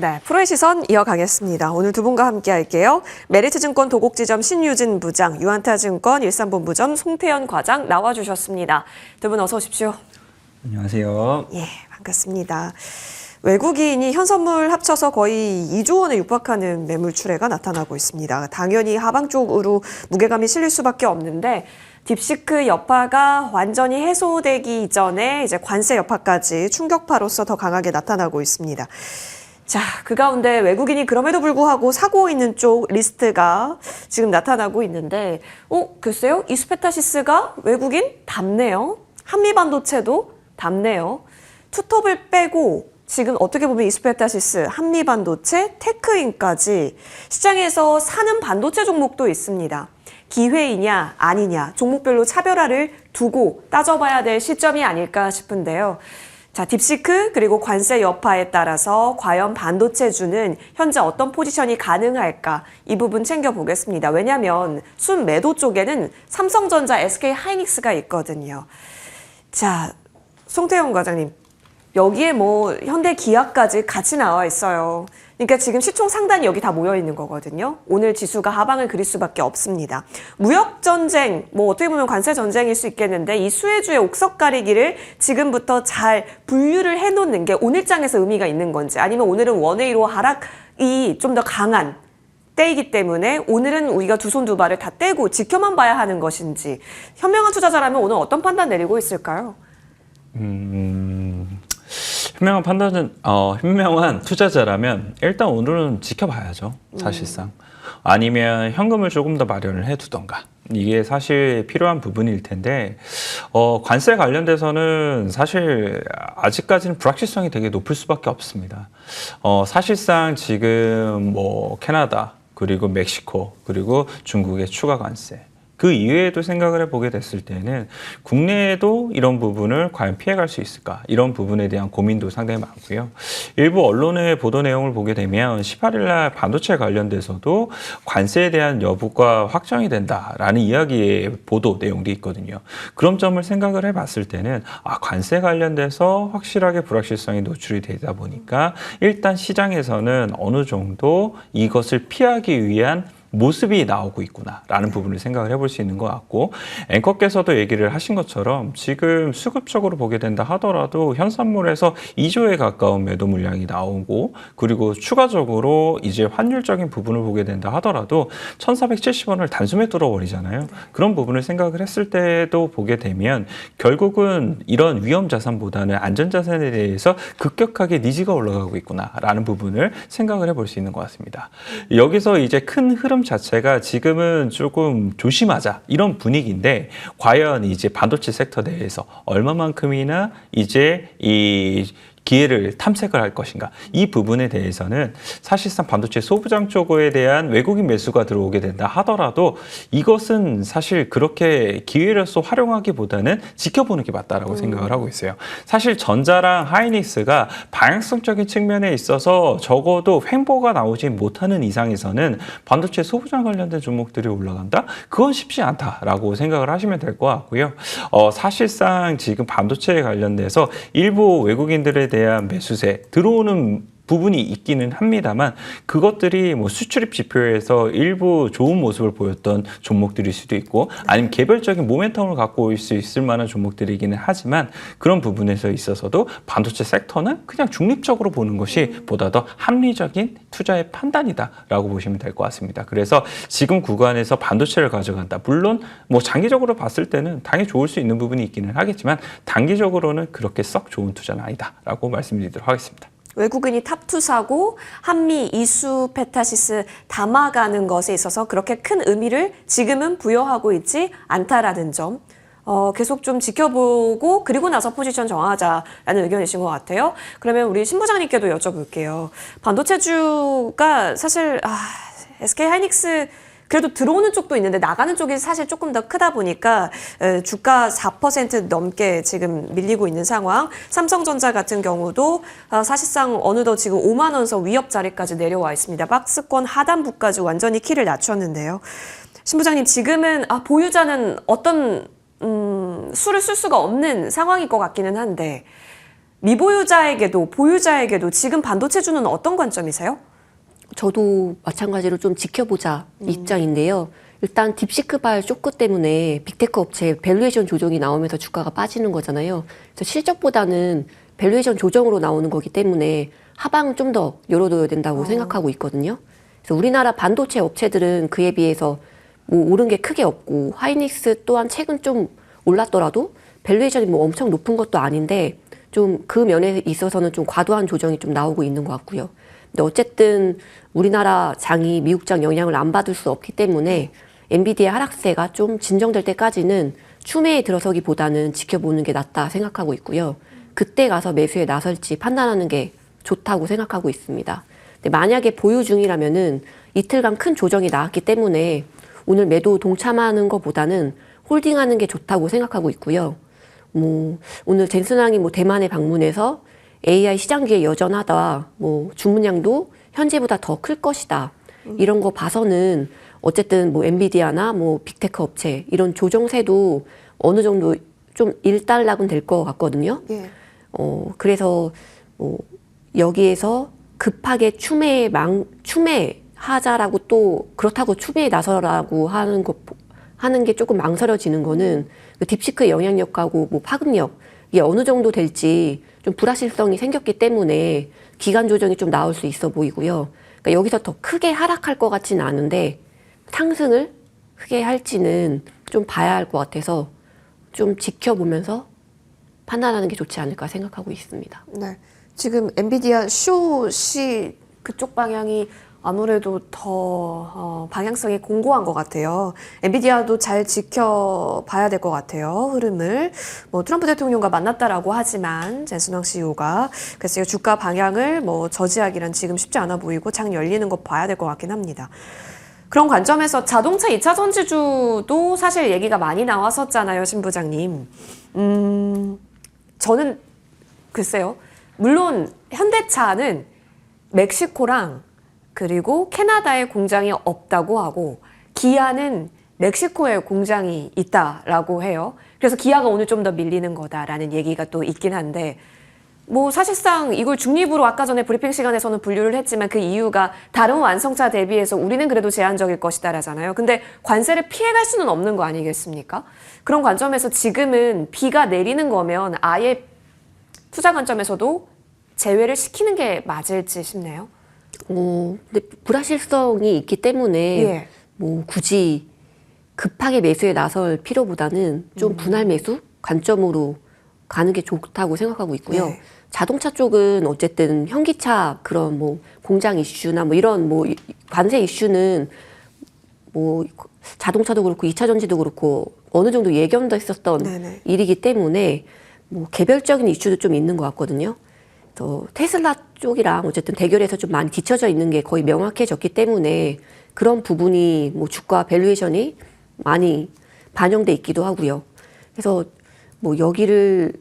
네, 프로의 시선 이어가겠습니다. 오늘 두 분과 함께 할게요. 메리트증권 도곡지점 신유진 부장, 유한타증권 일산본부점 송태현 과장 나와주셨습니다. 두 분 어서 오십시오. 안녕하세요. 예, 반갑습니다. 외국인이 현선물 합쳐서 거의 2조 원에 육박하는 매물 출회가 나타나고 있습니다. 당연히 하방 쪽으로 무게감이 실릴 수밖에 없는데 딥시크 여파가 완전히 해소되기 이전에 이제 관세 여파까지 충격파로서 더 강하게 나타나고 있습니다. 자, 그 가운데 외국인이 그럼에도 불구하고 사고 있는 쪽 리스트가 지금 나타나고 있는데, 글쎄요, 이수페타시스가 외국인 답네요. 한미반도체도 답네요. 투톱을 빼고 지금 어떻게 보면 이수페타시스, 한미반도체, 테크인까지 시장에서 사는 반도체 종목도 있습니다. 기회이냐 아니냐 종목별로 차별화를 두고 따져봐야 될 시점이 아닐까 싶은데요. 자, 딥시크 그리고 관세 여파에 따라서 과연 반도체주는 현재 어떤 포지션이 가능할까 이 부분 챙겨보겠습니다. 왜냐하면 순매도 쪽에는 삼성전자, SK하이닉스가 있거든요. 자, 송태현 과장님, 여기에 뭐 현대기아까지 같이 나와 있어요. 그러니까 지금 시총 상단이 여기 다 모여 있는 거거든요. 오늘 지수가 하방을 그릴 수밖에 없습니다. 무역 전쟁, 뭐 어떻게 보면 관세 전쟁일 수 있겠는데 이 수혜주의 옥석 가리기를 지금부터 잘 분류를 해놓는 게 오늘장에서 의미가 있는 건지, 아니면 오늘은 원웨이로 하락이 좀 더 강한 때이기 때문에 오늘은 우리가 두 손 두 발을 다 떼고 지켜만 봐야 하는 것인지, 현명한 투자자라면 오늘 어떤 판단 내리고 있을까요? 현명한 판단은 현명한 투자자라면 일단 오늘은 지켜봐야죠. 사실상. 아니면 현금을 조금 더 마련을 해두던가. 이게 사실 필요한 부분일 텐데 관세 관련돼서는 사실 아직까지는 불확실성이 되게 높을 수밖에 없습니다. 사실상 지금 뭐 캐나다 그리고 멕시코 그리고 중국의 추가 관세, 그 이외에도 생각을 해보게 됐을 때는 국내에도 이런 부분을 과연 피해갈 수 있을까? 이런 부분에 대한 고민도 상당히 많고요. 일부 언론의 보도 내용을 보게 되면 18일 날 반도체 관련돼서도 관세에 대한 여부가 확정이 된다라는 이야기의 보도 내용도 있거든요. 그런 점을 생각을 해봤을 때는 관세 관련돼서 확실하게 불확실성이 노출이 되다 보니까 일단 시장에서는 어느 정도 이것을 피하기 위한 모습이 나오고 있구나라는 부분을 생각을 해볼 수 있는 것 같고, 앵커께서도 얘기를 하신 것처럼 지금 수급적으로 보게 된다 하더라도 현선물에서 2조에 가까운 매도 물량이 나오고, 그리고 추가적으로 이제 환율적인 부분을 보게 된다 하더라도 1,470원을 단숨에 뚫어버리잖아요. 그런 부분을 생각을 했을 때도 보게 되면 결국은 이런 위험 자산보다는 안전 자산에 대해서 급격하게 니즈가 올라가고 있구나라는 부분을 생각을 해볼 수 있는 것 같습니다. 여기서 이제 큰 흐름 자체가 지금은 조금 조심하자 이런 분위기인데, 과연 이제 반도체 섹터 내에서 얼마만큼이나 이제 이 기회를 탐색을 할 것인가, 이 부분에 대해서는 사실상 반도체 소부장 쪽에 대한 외국인 매수가 들어오게 된다 하더라도 이것은 사실 그렇게 기회로서 활용하기보다는 지켜보는 게 맞다라고 생각을 하고 있어요. 사실 전자랑 하이닉스가 방향성적인 측면에 있어서 적어도 횡보가 나오지 못하는 이상에서는 반도체 소부장 관련된 종목들이 올라간다? 그건 쉽지 않다라고 생각을 하시면 될 것 같고요. 사실상 지금 반도체에 관련돼서 일부 외국인들의 대한 매수세 들어오는 부분이 있기는 합니다만, 그것들이 뭐 수출입 지표에서 일부 좋은 모습을 보였던 종목들일 수도 있고, 아니면 개별적인 모멘텀을 갖고 올 수 있을 만한 종목들이기는 하지만, 그런 부분에서 있어서도 반도체 섹터는 그냥 중립적으로 보는 것이 보다 더 합리적인 투자의 판단이다라고 보시면 될 것 같습니다. 그래서 지금 구간에서 반도체를 가져간다. 물론 뭐 장기적으로 봤을 때는 당연히 좋을 수 있는 부분이 있기는 하겠지만, 단기적으로는 그렇게 썩 좋은 투자는 아니다라고 말씀드리도록 하겠습니다. 외국인이 탑투사고 한미 이수페타시스 담아가는 것에 있어서 그렇게 큰 의미를 지금은 부여하고 있지 않다라는 점, 계속 좀 지켜보고 그리고 나서 포지션 정하자라는 의견이신 것 같아요. 그러면 우리 신 부장님께도 여쭤볼게요. 반도체주가 사실 SK하이닉스 그래도 들어오는 쪽도 있는데 나가는 쪽이 사실 조금 더 크다 보니까 주가 4% 넘게 지금 밀리고 있는 상황. 삼성전자 같은 경우도 사실상 어느덧 지금 5만 원 선 위협 자리까지 내려와 있습니다. 박스권 하단부까지 완전히 키를 낮췄는데요. 신 부장님, 지금은 보유자는 어떤 수를 쓸 수가 없는 상황일 것 같기는 한데 미보유자에게도 보유자에게도 지금 반도체주는 어떤 관점이세요? 저도 마찬가지로 좀 지켜보자 입장인데요. 일단 딥시크발 쇼크 때문에 빅테크 업체 밸류에이션 조정이 나오면서 주가가 빠지는 거잖아요. 그래서 실적보다는 밸류에이션 조정으로 나오는 거기 때문에 하방은 좀 더 열어둬야 된다고 생각하고 있거든요. 그래서 우리나라 반도체 업체들은 그에 비해서 뭐 오른 게 크게 없고 하이닉스 또한 최근 좀 올랐더라도 밸류에이션이 뭐 엄청 높은 것도 아닌데 좀 그 면에 있어서는 좀 과도한 조정이 좀 나오고 있는 것 같고요. 근데 어쨌든 우리나라 장이 미국 장 영향을 안 받을 수 없기 때문에 엔비디아 하락세가 좀 진정될 때까지는 추매에 들어서기보다는 지켜보는 게 낫다 생각하고 있고요. 그때 가서 매수에 나설지 판단하는 게 좋다고 생각하고 있습니다. 근데 만약에 보유 중이라면은 이틀간 큰 조정이 나왔기 때문에 오늘 매도 동참하는 것보다는 홀딩하는 게 좋다고 생각하고 있고요. 뭐 오늘 젠슨왕이 뭐 대만에 방문해서 AI 시장기에 여전하다, 뭐 주문량도 현재보다 더 클 것이다. 이런 거 봐서는 어쨌든 뭐 엔비디아나 뭐 빅테크 업체 이런 조정세도 어느 정도 좀 일단락은 될 것 같거든요. 예. 그래서 뭐 여기에서 급하게 추매하자라고 또 그렇다고 추매에 나서라고 하는 게 조금 망설여지는 거는 그 딥시크의 영향력하고 뭐 파급력 이게 어느 정도 될지 좀 불확실성이 생겼기 때문에 기간 조정이 좀 나올 수 있어 보이고요. 그러니까 여기서 더 크게 하락할 것 같지는 않은데 상승을 크게 할지는 좀 봐야 할 것 같아서 좀 지켜보면서 판단하는 게 좋지 않을까 생각하고 있습니다. 네. 지금 엔비디아 쇼시 그쪽 방향이 아무래도 더 방향성이 공고한 것 같아요. 엔비디아도 잘 지켜봐야 될 것 같아요. 흐름을. 뭐 트럼프 대통령과 만났다라고 하지만 젠슨왕 CEO가 그래서 주가 방향을 뭐 저지하기란 지금 쉽지 않아 보이고 장 열리는 거 봐야 될 것 같긴 합니다. 그런 관점에서 자동차 2차 전지주도 사실 얘기가 많이 나왔었잖아요, 신 부장님. 저는 글쎄요. 물론 현대차는 멕시코랑 그리고 캐나다에 공장이 없다고 하고 기아는 멕시코에 공장이 있다라고 해요. 그래서 기아가 오늘 좀 더 밀리는 거다라는 얘기가 또 있긴 한데 뭐 사실상 이걸 중립으로 아까 전에 브리핑 시간에서는 분류를 했지만 그 이유가 다른 완성차 대비해서 우리는 그래도 제한적일 것이다라잖아요. 근데 관세를 피해갈 수는 없는 거 아니겠습니까? 그런 관점에서 지금은 비가 내리는 거면 아예 투자 관점에서도 제외를 시키는 게 맞을지 싶네요. 근데 불확실성이 있기 때문에 예. 뭐 굳이 급하게 매수에 나설 필요보다는 좀 분할 매수 관점으로 가는 게 좋다고 생각하고 있고요. 네. 자동차 쪽은 어쨌든 현기차 그런 뭐 공장 이슈나 뭐 이런 뭐 관세 이슈는 뭐 자동차도 그렇고 2차 전지도 그렇고 어느 정도 예견됐었던 네네. 일이기 때문에 뭐 개별적인 이슈도 좀 있는 것 같거든요. 또 테슬라 쪽이랑 어쨌든 대결에서 좀 많이 뒤쳐져 있는 게 거의 명확해졌기 때문에 그런 부분이 뭐 주가 밸류에이션이 많이 반영돼 있기도 하고요. 그래서 뭐 여기를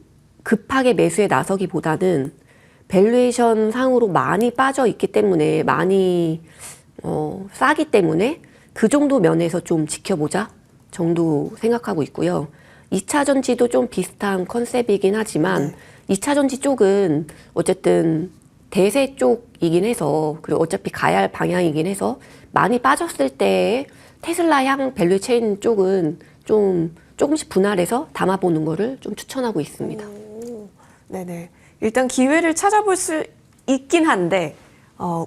급하게 매수에 나서기보다는 밸류에이션 상으로 많이 빠져 있기 때문에 많이 싸기 때문에 그 정도 면에서 좀 지켜보자 정도 생각하고 있고요. 2차 전지도 좀 비슷한 컨셉이긴 하지만 2차 전지 쪽은 어쨌든 대세 쪽이긴 해서 그리고 어차피 가야 할 방향이긴 해서 많이 빠졌을 때 테슬라 향 밸류 체인 쪽은 좀 조금씩 분할해서 담아보는 거를 좀 추천하고 있습니다. 네네. 일단 기회를 찾아볼 수 있긴 한데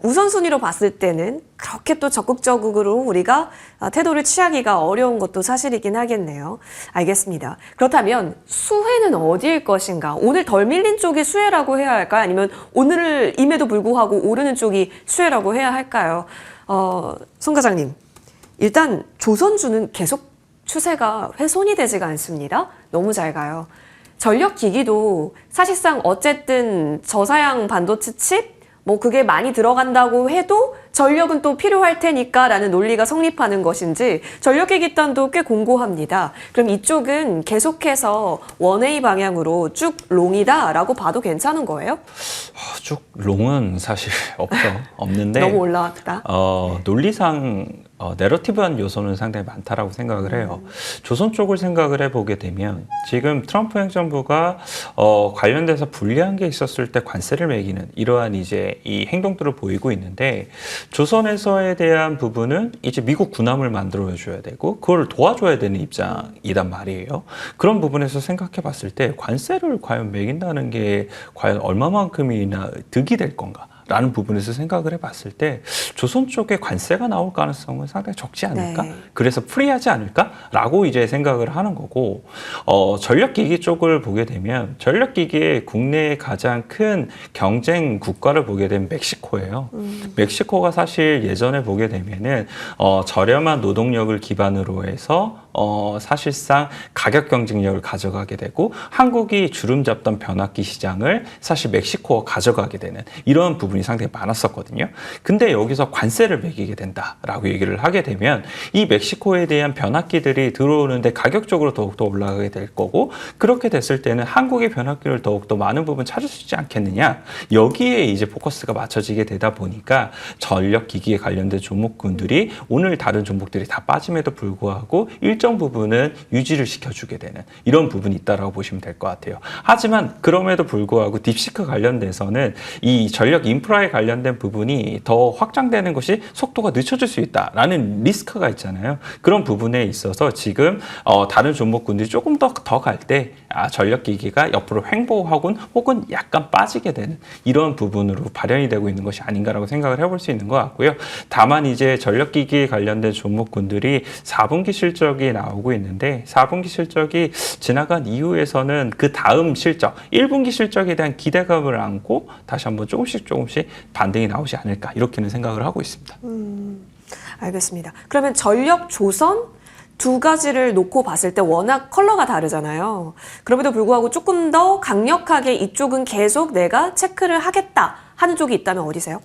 우선순위로 봤을 때는 그렇게 또 적극적으로 우리가 태도를 취하기가 어려운 것도 사실이긴 하겠네요. 알겠습니다. 그렇다면 수혜는 어디일 것인가? 오늘 덜 밀린 쪽이 수혜라고 해야 할까요? 아니면 오늘임에도 불구하고 오르는 쪽이 수혜라고 해야 할까요? 송 과장님, 일단 조선주는 계속 추세가 훼손이 되지가 않습니다. 너무 잘 가요. 전력기기도 사실상 어쨌든 저사양 반도체 칩 뭐 그게 많이 들어간다고 해도 전력은 또 필요할 테니까라는 논리가 성립하는 것인지 전력기기단도 꽤 공고합니다. 그럼 이쪽은 계속해서 원웨이 방향으로 쭉 롱이다라고 봐도 괜찮은 거예요? 쭉 롱은 사실 없는데 너무 올라왔다. 논리상 내러티브한 요소는 상당히 많다라고 생각을 해요. 조선 쪽을 생각을 해보게 되면 지금 트럼프 행정부가 관련돼서 불리한 게 있었을 때 관세를 매기는 이러한 이제 이 행동들을 보이고 있는데 조선에서에 대한 부분은 이제 미국 군함을 만들어줘야 되고 그걸 도와줘야 되는 입장이란 말이에요. 그런 부분에서 생각해 봤을 때 관세를 과연 매긴다는 게 과연 얼마만큼이나 득이 될 건가? 라는 부분에서 생각을 해봤을 때 조선 쪽에 관세가 나올 가능성은 상당히 적지 않을까? 네. 그래서 프리하지 않을까? 라고 이제 생각을 하는 거고 전력기기 쪽을 보게 되면 전력기기의 국내의 가장 큰 경쟁 국가를 보게 되면 멕시코예요. 멕시코가 사실 예전에 보게 되면은 저렴한 노동력을 기반으로 해서 사실상 가격 경쟁력을 가져가게 되고 한국이 주름 잡던 변압기 시장을 사실 멕시코가 가져가게 되는 이런 부분이 상당히 많았었거든요. 근데 여기서 관세를 매기게 된다라고 얘기를 하게 되면 이 멕시코에 대한 변압기들이 들어오는데 가격적으로 더욱더 올라가게 될 거고 그렇게 됐을 때는 한국의 변압기를 더욱더 많은 부분 찾을 수 있지 않겠느냐. 여기에 이제 포커스가 맞춰지게 되다 보니까 전력기기에 관련된 종목군들이 오늘 다른 종목들이 다 빠짐에도 불구하고 일정 부분은 유지를 시켜주게 되는 이런 부분이 있다라고 보시면 될 것 같아요. 하지만 그럼에도 불구하고 딥시크 관련돼서는 이 전력 인프라에 관련된 부분이 더 확장되는 것이 속도가 늦춰질 수 있다라는 리스크가 있잖아요. 그런 부분에 있어서 지금 다른 종목군들이 조금 더 갈 때 전력기기가 옆으로 횡보하곤 혹은 약간 빠지게 되는 이런 부분으로 발현이 되고 있는 것이 아닌가라고 생각을 해볼 수 있는 것 같고요. 다만 이제 전력기기에 관련된 종목군들이 4분기 실적이 나오고 있는데 4분기 실적이 지나간 이후에서는 그 다음 실적 1분기 실적에 대한 기대감을 안고 다시 한번 조금씩 반등이 나오지 않을까 이렇게는 생각을 하고 있습니다. 알겠습니다. 그러면 전력 조선 두 가지를 놓고 봤을 때 워낙 컬러가 다르잖아요. 그럼에도 불구하고 조금 더 강력하게 이쪽은 계속 내가 체크를 하겠다 하는 쪽이 있다면 어디세요?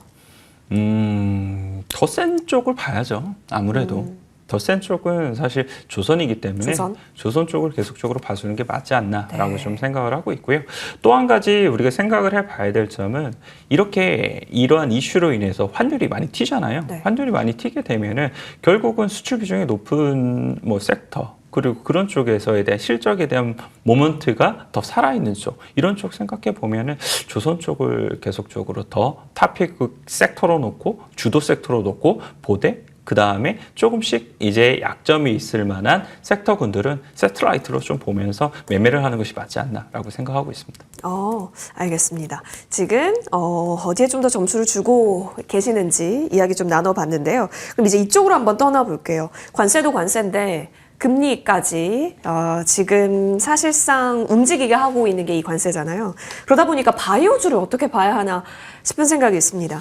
더 센 쪽을 봐야죠. 아무래도. 더 센 쪽은 사실 조선이기 때문에 조선 쪽을 계속적으로 봐주는 게 맞지 않나라고 좀 생각을 하고 있고요. 또 한 가지 우리가 생각을 해봐야 될 점은 이렇게 이러한 이슈로 인해서 환율이 많이 튀잖아요. 네. 환율이 많이 튀게 되면은 결국은 수출 비중이 높은 섹터 그리고 그런 쪽에서에 대한 실적에 대한 모먼트가 더 살아있는 쪽 이런 쪽 생각해 보면은 조선 쪽을 계속적으로 더 탑픽 섹터로 놓고 주도 섹터로 놓고 보되 그 다음에 조금씩 이제 약점이 있을 만한 섹터군들은 세틀라이트로 좀 보면서 매매를 하는 것이 맞지 않나라고 생각하고 있습니다. 알겠습니다. 지금 어디에 좀 더 점수를 주고 계시는지 이야기 좀 나눠봤는데요. 그럼 이제 이쪽으로 한번 떠나볼게요. 관세도 관세인데 금리까지 지금 사실상 움직이게 하고 있는 게 이 관세잖아요. 그러다 보니까 바이오주를 어떻게 봐야 하나 싶은 생각이 있습니다.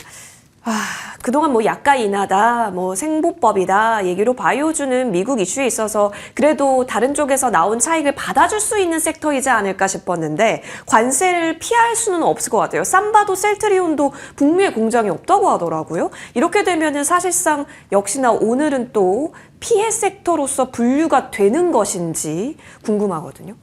그동안 뭐 약가 인하다, 뭐 생보법이다 얘기로 바이오주는 미국 이슈에 있어서 그래도 다른 쪽에서 나온 차익을 받아줄 수 있는 섹터이지 않을까 싶었는데 관세를 피할 수는 없을 것 같아요. 삼바도 셀트리온도 북미에 공장이 없다고 하더라고요. 이렇게 되면은 사실상 역시나 오늘은 또 피해 섹터로서 분류가 되는 것인지 궁금하거든요.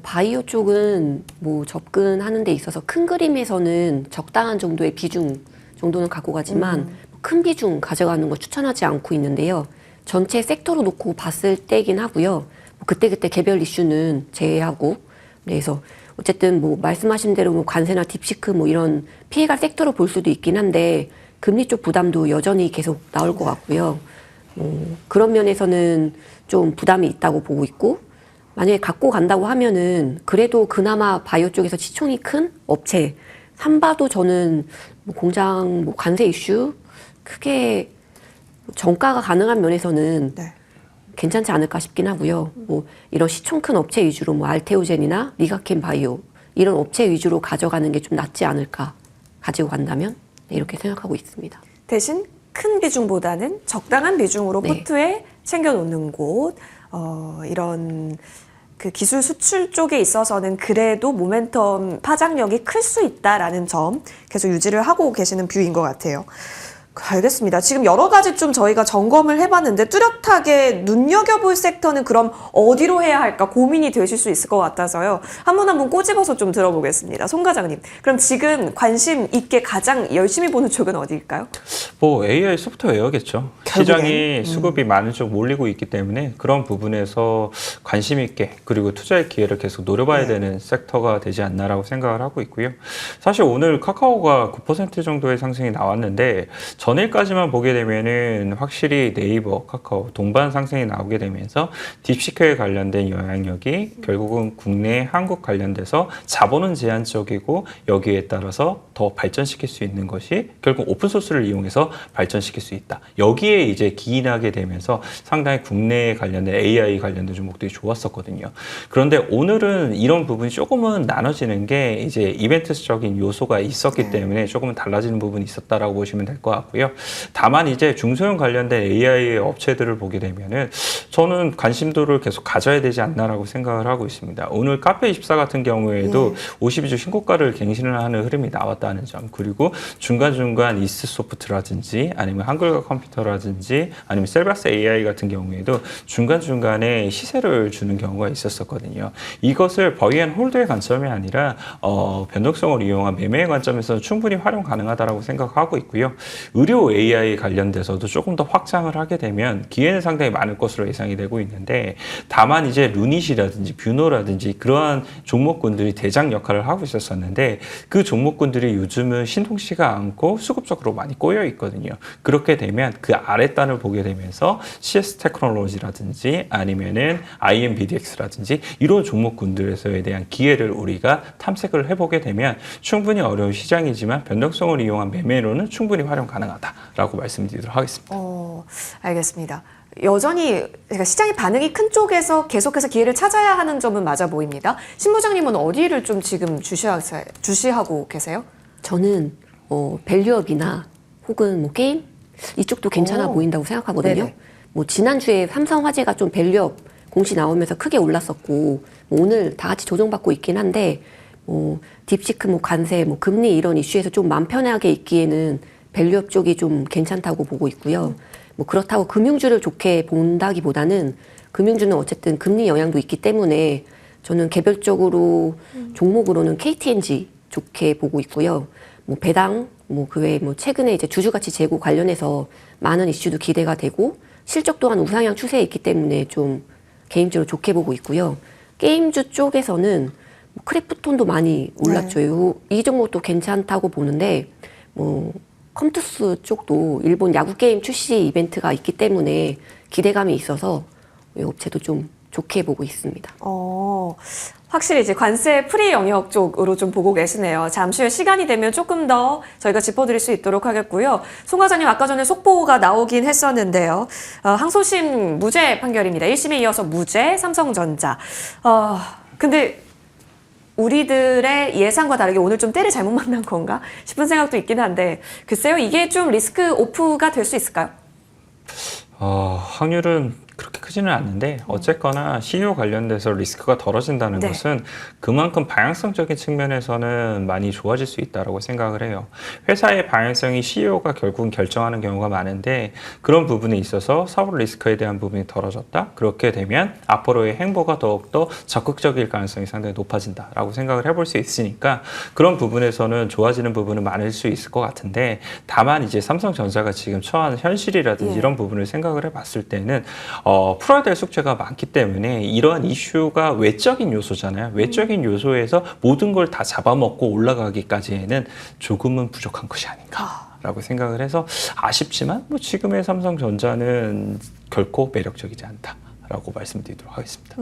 바이오 쪽은 뭐 접근하는 데 있어서 큰 그림에서는 적당한 정도의 비중 정도는 갖고 가지만 큰 비중 가져가는 거 추천하지 않고 있는데요. 전체 섹터로 놓고 봤을 때긴 하고요. 그때그때 개별 이슈는 제외하고 그래서 어쨌든 뭐 말씀하신 대로 뭐 관세나 딥시크 뭐 이런 피해갈 섹터로 볼 수도 있긴 한데 금리 쪽 부담도 여전히 계속 나올 것 같고요. 그런 면에서는 좀 부담이 있다고 보고 있고 만약에 갖고 간다고 하면은 그래도 그나마 바이오 쪽에서 시총이 큰 업체 삼바도 저는 뭐 공장 뭐 관세 이슈 크게 정가가 가능한 면에서는 괜찮지 않을까 싶긴 하고요. 뭐 이런 시총 큰 업체 위주로 뭐 알테오젠이나 리가켄 바이오 이런 업체 위주로 가져가는 게 좀 낫지 않을까 가지고 간다면 이렇게 생각하고 있습니다. 대신 큰 비중보다는 적당한 비중으로 포트에 챙겨놓는 곳 이런 그 기술 수출 쪽에 있어서는 그래도 모멘텀 파장력이 클 수 있다라는 점 계속 유지를 하고 계시는 뷰인 것 같아요. 알겠습니다. 지금 여러 가지 좀 저희가 점검을 해봤는데 뚜렷하게 눈여겨볼 섹터는 그럼 어디로 해야 할까 고민이 되실 수 있을 것 같아서요. 한 분 한 분 꼬집어서 좀 들어보겠습니다. 송 과장님. 그럼 지금 관심 있게 가장 열심히 보는 쪽은 어디일까요? 뭐 AI 소프트웨어겠죠. 결국엔. 시장이 수급이 많은 쪽 몰리고 있기 때문에 그런 부분에서 관심 있게 그리고 투자의 기회를 계속 노려봐야 되는 섹터가 되지 않나라고 생각을 하고 있고요. 사실 오늘 카카오가 9% 정도의 상승이 나왔는데 전일까지만 보게 되면은 확실히 네이버, 카카오 동반 상승이 나오게 되면서 딥시크에 관련된 영향력이 결국은 국내 한국 관련돼서 자본은 제한적이고 여기에 따라서 더 발전시킬 수 있는 것이 결국 오픈소스를 이용해서 발전시킬 수 있다. 여기에 이제 기인하게 되면서 상당히 국내에 관련된 AI 관련된 종목들이 좋았었거든요. 그런데 오늘은 이런 부분이 조금은 나눠지는 게 이제 이벤트적인 요소가 있었기 때문에 조금은 달라지는 부분이 있었다라고 보시면 될 것 같고요. 다만 이제 중소형 관련된 AI 업체들을 보게 되면은 저는 관심도를 계속 가져야 되지 않나라고 생각을 하고 있습니다. 오늘 카페24 같은 경우에도 52주 신고가를 갱신을 하는 흐름이 나왔다는 점, 그리고 중간중간 이스소프트라든지 아니면 한글과 컴퓨터라든지 아니면 셀바스 AI 같은 경우에도 중간중간에 시세를 주는 경우가 있었거든요. 이것을 버이앤홀드의 관점이 아니라 변동성을 이용한 매매의 관점에서 충분히 활용 가능하다고 생각하고 있고요. 의료 AI 관련돼서도 조금 더 확장을 하게 되면 기회는 상당히 많을 것으로 예상이 되고 있는데, 다만 이제 루닛이라든지 뷰노라든지 그러한 종목군들이 대장 역할을 하고 있었는데 그 종목군들이 요즘은 신통치가 않고 수급적으로 많이 꼬여 있거든요. 그렇게 되면 그 아랫단을 보게 되면서 CS 테크놀로지라든지 아니면은 IMBDX라든지 이런 종목군들에서에 대한 기회를 우리가 탐색을 해보게 되면 충분히 어려운 시장이지만 변동성을 이용한 매매로는 충분히 활용 가능하다라고 말씀드리도록 하겠습니다. 알겠습니다. 여전히 시장의 반응이 큰 쪽에서 계속해서 기회를 찾아야 하는 점은 맞아 보입니다. 신 부장님은 어디를 좀 지금 주시하고 계세요? 저는 밸류업이나 혹은 뭐 게임 이쪽도 괜찮아 보인다고 생각하거든요. 네네. 뭐 지난주에 삼성화재가 좀 밸류업 공시 나오면서 크게 올랐었고 뭐 오늘 다 같이 조정받고 있긴 한데 뭐 딥시크, 뭐 관세, 뭐 금리 이런 이슈에서 좀 마음 편하게 있기에는 밸류업 쪽이 좀 괜찮다고 보고 있고요. 뭐 그렇다고 금융주를 좋게 본다기보다는 금융주는 어쨌든 금리 영향도 있기 때문에 저는 개별적으로 종목으로는 KTNG 좋게 보고 있고요. 뭐 배당, 뭐 그 외에 뭐 최근에 이제 주주가치 제고 관련해서 많은 이슈도 기대가 되고 실적 또한 우상향 추세에 있기 때문에 좀 개인적으로 좋게 보고 있고요. 게임주 쪽에서는 뭐 크래프톤도 많이 올랐죠. 이 종목도 괜찮다고 보는데 뭐 컴투스 쪽도 일본 야구 게임 출시 이벤트가 있기 때문에 기대감이 있어서 이 업체도 좀 좋게 보고 있습니다. 확실히 이제 관세 프리 영역 쪽으로 좀 보고 계시네요. 잠시 후에 시간이 되면 조금 더 저희가 짚어드릴 수 있도록 하겠고요. 송 과장님 아까 전에 속보가 나오긴 했었는데요. 항소심 무죄 판결입니다. 1심에 이어서 무죄, 삼성전자. 근데 우리들의 예상과 다르게 오늘 좀 때를 잘못 만난 건가 싶은 생각도 있긴 한데 글쎄요, 이게 좀 리스크 오프가 될 수 있을까요? 확률은 그렇게 크지는 않는데 어쨌거나 CEO 관련돼서 리스크가 덜어진다는 것은 그만큼 방향성적인 측면에서는 많이 좋아질 수 있다고 생각을 해요. 회사의 방향성이 CEO가 결국은 결정하는 경우가 많은데 그런 부분에 있어서 사업 리스크에 대한 부분이 덜어졌다? 그렇게 되면 앞으로의 행보가 더욱더 적극적일 가능성이 상당히 높아진다라고 생각을 해볼 수 있으니까 그런 부분에서는 좋아지는 부분은 많을 수 있을 것 같은데, 다만 이제 삼성전자가 지금 처한 현실이라든지 이런 부분을 생각을 해봤을 때는 풀어야 될 숙제가 많기 때문에 이러한 이슈가 외적인 요소잖아요. 외적인 요소에서 모든 걸 다 잡아먹고 올라가기까지에는 조금은 부족한 것이 아닌가라고 생각을 해서 아쉽지만 뭐 지금의 삼성전자는 결코 매력적이지 않다라고 말씀드리도록 하겠습니다.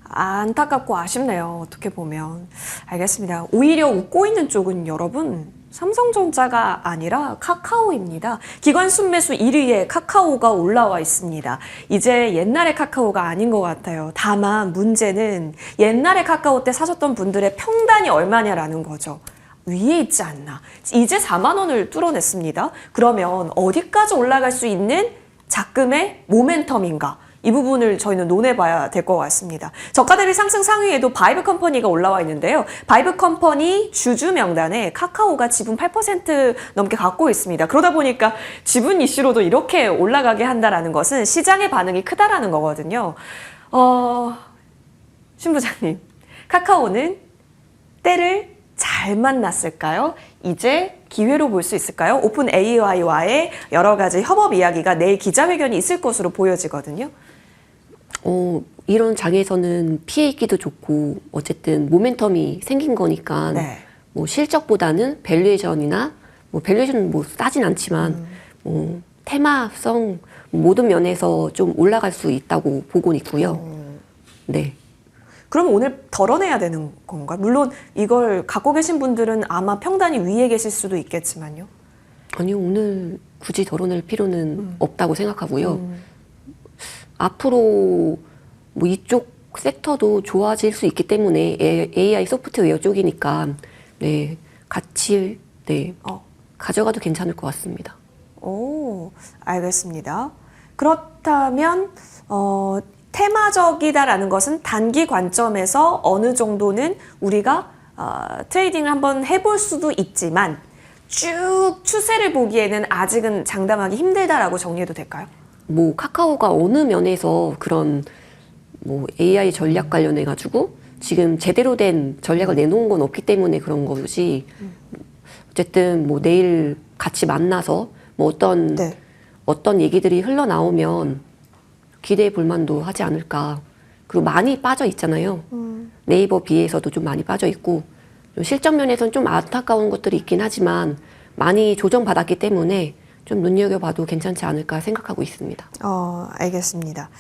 안타깝고 아쉽네요. 어떻게 보면. 알겠습니다. 오히려 웃고 있는 쪽은 여러분 삼성전자가 아니라 카카오입니다. 기관 순매수 1위에 카카오가 올라와 있습니다. 이제 옛날의 카카오가 아닌 것 같아요. 다만 문제는 옛날에 카카오 때 사셨던 분들의 평단이 얼마냐라는 거죠. 위에 있지 않나. 이제 4만 원을 뚫어냈습니다. 그러면 어디까지 올라갈 수 있는 작금의 모멘텀인가? 이 부분을 저희는 논해봐야 될 것 같습니다. 저가 대비 상승 상위에도 바이브 컴퍼니가 올라와 있는데요. 바이브 컴퍼니 주주 명단에 카카오가 지분 8% 넘게 갖고 있습니다. 그러다 보니까 지분 이슈로도 이렇게 올라가게 한다라는 것은 시장의 반응이 크다라는 거거든요. 신 부장님, 카카오는 때를 잘 만났을까요? 이제 기회로 볼 수 있을까요? 오픈 AI와의 여러 가지 협업 이야기가 내일 기자회견이 있을 것으로 보여지거든요. 이런 장에서는 피해 있기도 좋고 어쨌든 모멘텀이 생긴 거니까 네. 뭐 실적보다는 밸류에이션이나 뭐 밸류에이션은 뭐 싸진 않지만 뭐 테마성 모든 면에서 좀 올라갈 수 있다고 보고 있고요. 네. 그럼 오늘 덜어내야 되는 건가요? 물론 이걸 갖고 계신 분들은 아마 평단이 위에 계실 수도 있겠지만요. 아니요, 오늘 굳이 덜어낼 필요는 없다고 생각하고요. 앞으로 뭐 이쪽 섹터도 좋아질 수 있기 때문에 AI 소프트웨어 쪽이니까 네, 같이 네, 가져가도 괜찮을 것 같습니다. 오, 알겠습니다. 그렇다면 테마적이다라는 것은 단기 관점에서 어느 정도는 우리가 트레이딩을 한번 해볼 수도 있지만 쭉 추세를 보기에는 아직은 장담하기 힘들다라고 정리해도 될까요? 뭐 카카오가 어느 면에서 그런 뭐 AI 전략 관련해 가지고 지금 제대로 된 전략을 내놓은 건 없기 때문에 그런 거지. 어쨌든 뭐 내일 같이 만나서 뭐 어떤 얘기들이 흘러나오면 기대해 볼 만도 하지 않을까. 그리고 많이 빠져 있잖아요. 네이버 비에서도 좀 많이 빠져 있고 좀 실적 면에서는 좀 안타까운 것들이 있긴 하지만 많이 조정받았기 때문에 좀 눈여겨봐도 괜찮지 않을까 생각하고 있습니다. 알겠습니다.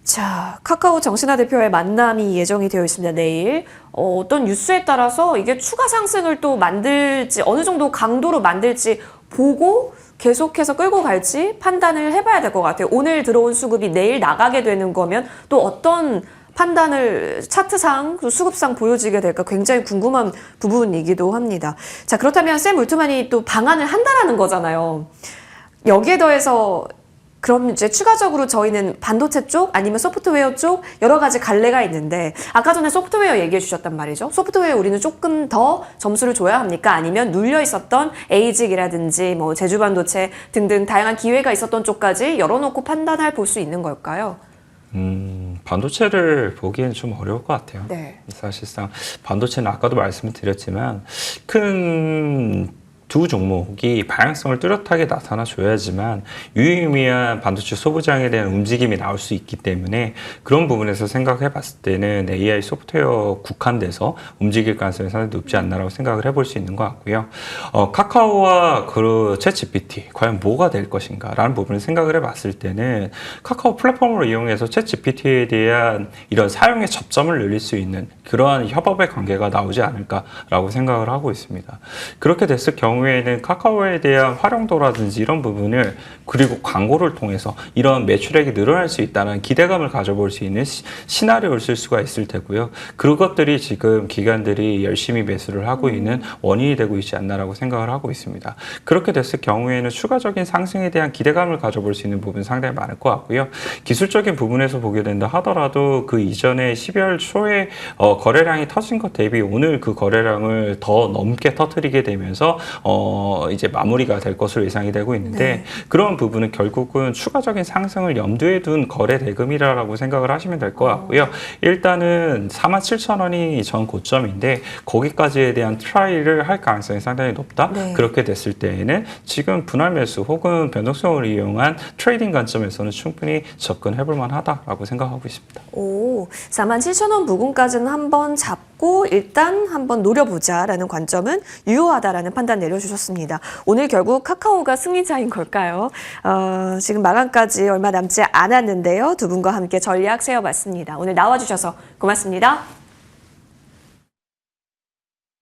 자, 카카오 정신화 대표의 만남이 예정이 되어 있습니다. 내일 어떤 뉴스에 따라서 이게 추가 상승을 또 만들지 어느 정도 강도로 만들지 보고 계속해서 끌고 갈지 판단을 해봐야 될 것 같아요. 오늘 들어온 수급이 내일 나가게 되는 거면 또 어떤 판단을 차트상, 수급상 보여지게 될까 굉장히 궁금한 부분이기도 합니다. 자, 그렇다면 샘 울트만이 또 방안을 한다라는 거잖아요. 여기에 더해서 그럼 이제 추가적으로 저희는 반도체 쪽 아니면 소프트웨어 쪽 여러 가지 갈래가 있는데 아까 전에 소프트웨어 얘기해 주셨단 말이죠. 소프트웨어 우리는 조금 더 점수를 줘야 합니까? 아니면 눌려 있었던 에이직이라든지 뭐 제주 반도체 등등 다양한 기회가 있었던 쪽까지 열어놓고 판단할 볼 수 있는 걸까요? 반도체를 보기엔 좀 어려울 것 같아요. 네. 사실상 반도체는 아까도 말씀을 드렸지만 큰 두 종목이 방향성을 뚜렷하게 나타나 줘야지만 유의미한 반도체 소부장에 대한 움직임이 나올 수 있기 때문에 그런 부분에서 생각해 봤을 때는 AI 소프트웨어 국한돼서 움직일 가능성이 상당히 높지 않나라고 생각을 해볼 수 있는 것 같고요. 카카오와 그 챗GPT 과연 뭐가 될 것인가 라는 부분을 생각을 해 봤을 때는 카카오 플랫폼을 이용해서 챗GPT에 대한 이런 사용의 접점을 늘릴 수 있는 그러한 협업의 관계가 나오지 않을까라고 생각을 하고 있습니다. 그렇게 됐을 경우에는 카카오에 대한 활용도라든지 이런 부분을 그리고 광고를 통해서 이런 매출액이 늘어날 수 있다는 기대감을 가져볼 수 있는 시나리오를 쓸 수가 있을 테고요. 그것들이 지금 기관들이 열심히 매수를 하고 있는 원인이 되고 있지 않나라고 생각을 하고 있습니다. 그렇게 됐을 경우에는 추가적인 상승에 대한 기대감을 가져볼 수 있는 부분은 상당히 많을 것 같고요. 기술적인 부분에서 보게 된다 하더라도 그 이전에 12월 초에 거래량이 터진 것 대비 오늘 그 거래량을 더 넘게 터뜨리게 되면서 이제 마무리가 될 것으로 예상이 되고 있는데 네. 그런 부분은 결국은 추가적인 상승을 염두에 둔 거래 대금이라고 생각을 하시면 될 것 같고요. 일단은 47,000원이 전 고점인데 거기까지에 대한 트라이를 할 가능성이 상당히 높다. 네. 그렇게 됐을 때에는 지금 분할 매수 혹은 변동성을 이용한 트레이딩 관점에서는 충분히 접근해 볼 만하다라고 생각하고 있습니다. 47,000원 부근까지는 한번 잡고 일단 한번 노려보자라는 관점은 유효하다라는 판단 내려주셨습니다. 오늘 결국 카카오가 승리자인 걸까요? 지금 마감까지 얼마 남지 않았는데요. 두 분과 함께 전략 세워봤습니다. 오늘 나와주셔서 고맙습니다.